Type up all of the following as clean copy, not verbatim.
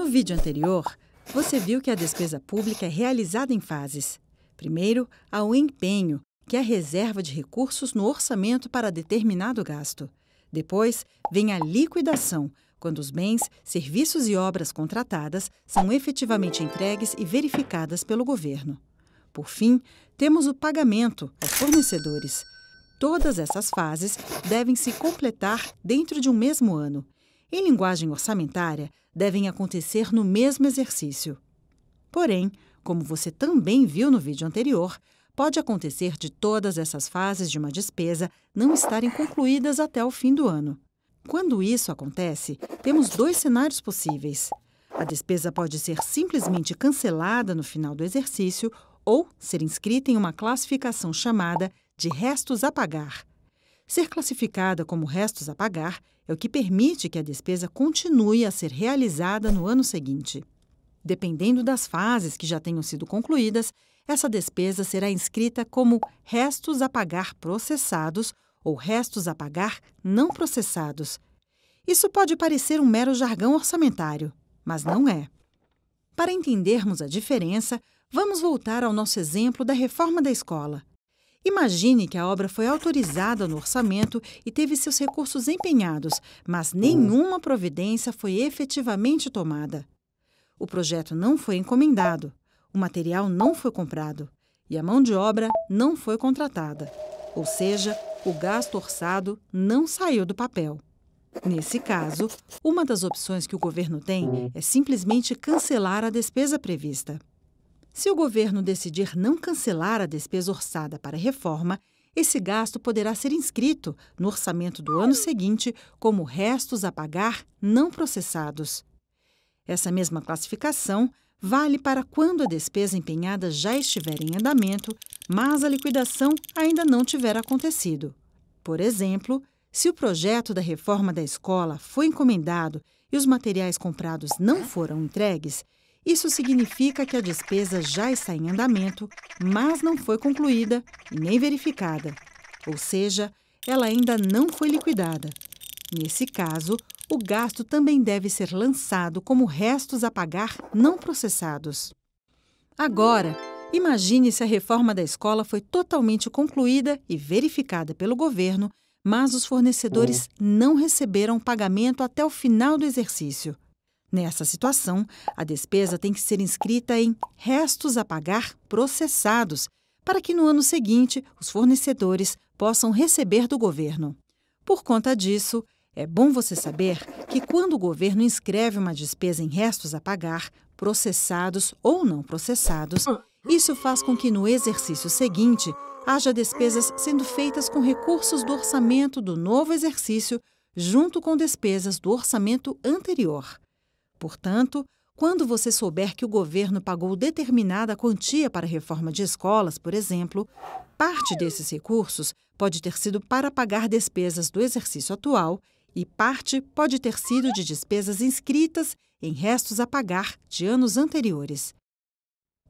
vídeo anterior, você viu que a despesa pública é realizada em fases. Primeiro, há o empenho, que é a reserva de recursos no orçamento para determinado gasto. Depois, vem a liquidação, quando os bens, serviços e obras contratadas são efetivamente entregues e verificadas pelo governo. Por fim, temos o pagamento aos fornecedores. Todas essas fases devem se completar dentro de um mesmo ano. Em linguagem orçamentária, devem acontecer no mesmo exercício. Porém, como você também viu no vídeo anterior, pode acontecer de todas essas fases de uma despesa não estarem concluídas até o fim do ano. Quando isso acontece, temos dois cenários possíveis. A despesa pode ser simplesmente cancelada no final do exercício ou ser inscrita em uma classificação chamada de restos a pagar. Ser classificada como restos a pagar é o que permite que a despesa continue a ser realizada no ano seguinte. Dependendo das fases que já tenham sido concluídas, essa despesa será inscrita como restos a pagar processados ou restos a pagar não processados. Isso pode parecer um mero jargão orçamentário, mas não é. Para entendermos a diferença, vamos voltar ao nosso exemplo da reforma da escola. Imagine que a obra foi autorizada no orçamento e teve seus recursos empenhados, mas nenhuma providência foi efetivamente tomada. O projeto não foi encomendado, o material não foi comprado e a mão de obra não foi contratada. Ou seja, o gasto orçado não saiu do papel. Nesse caso, uma das opções que o governo tem é simplesmente cancelar a despesa prevista. Se o governo decidir não cancelar a despesa orçada para a reforma, esse gasto poderá ser inscrito no orçamento do ano seguinte como restos a pagar não processados. Essa mesma classificação vale para quando a despesa empenhada já estiver em andamento, mas a liquidação ainda não tiver acontecido. Por exemplo, se o projeto da reforma da escola foi encomendado e os materiais comprados não foram entregues, isso significa que a despesa já está em andamento, mas não foi concluída e nem verificada. Ou seja, ela ainda não foi liquidada. Nesse caso, o gasto também deve ser lançado como restos a pagar não processados. Agora, imagine se a reforma da escola foi totalmente concluída e verificada pelo governo, mas os fornecedores não receberam o pagamento até o final do exercício. Nessa situação, a despesa tem que ser inscrita em restos a pagar processados, para que no ano seguinte os fornecedores possam receber do governo. Por conta disso, é bom você saber que quando o governo inscreve uma despesa em restos a pagar, processados ou não processados, isso faz com que no exercício seguinte haja despesas sendo feitas com recursos do orçamento do novo exercício, junto com despesas do orçamento anterior. Portanto, quando você souber que o governo pagou determinada quantia para a reforma de escolas, por exemplo, parte desses recursos pode ter sido para pagar despesas do exercício atual e parte pode ter sido de despesas inscritas em restos a pagar de anos anteriores.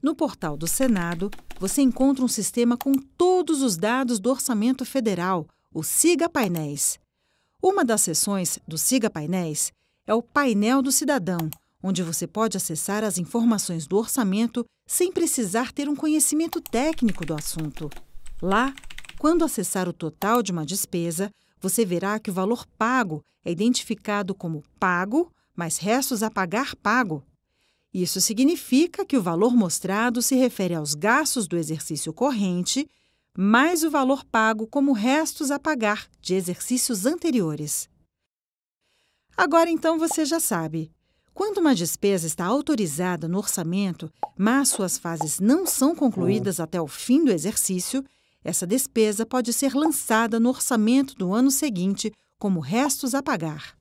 No portal do Senado, você encontra um sistema com todos os dados do Orçamento Federal, o Siga Painéis. Uma das seções do Siga Painéis é o Painel do Cidadão, onde você pode acessar as informações do orçamento sem precisar ter um conhecimento técnico do assunto. Lá, quando acessar o total de uma despesa, você verá que o valor pago é identificado como pago mais restos a pagar pago. Isso significa que o valor mostrado se refere aos gastos do exercício corrente, mais o valor pago como restos a pagar de exercícios anteriores. Agora, então, você já sabe. Quando uma despesa está autorizada no orçamento, mas suas fases não são concluídas até o fim do exercício, essa despesa pode ser lançada no orçamento do ano seguinte como restos a pagar.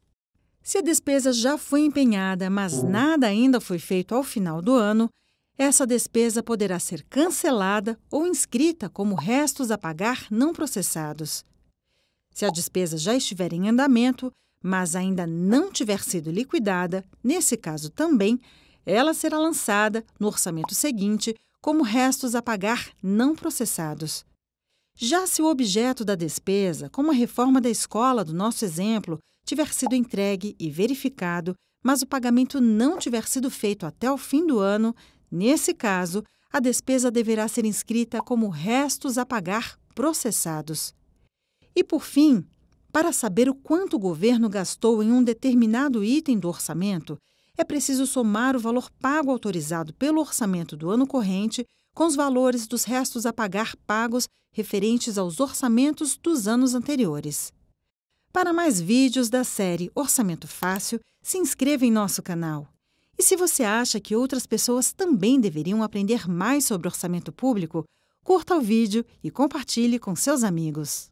Se a despesa já foi empenhada, mas nada ainda foi feito ao final do ano, essa despesa poderá ser cancelada ou inscrita como restos a pagar não processados. Se a despesa já estiver em andamento, mas ainda não tiver sido liquidada, nesse caso também, ela será lançada no orçamento seguinte como restos a pagar não processados. Já se o objeto da despesa, como a reforma da escola do nosso exemplo, tiver sido entregue e verificado, mas o pagamento não tiver sido feito até o fim do ano, nesse caso, a despesa deverá ser inscrita como restos a pagar processados. E, por fim, para saber o quanto o governo gastou em um determinado item do orçamento, é preciso somar o valor pago autorizado pelo orçamento do ano corrente com os valores dos restos a pagar pagos referentes aos orçamentos dos anos anteriores. Para mais vídeos da série Orçamento Fácil, se inscreva em nosso canal. E se você acha que outras pessoas também deveriam aprender mais sobre orçamento público, curta o vídeo e compartilhe com seus amigos.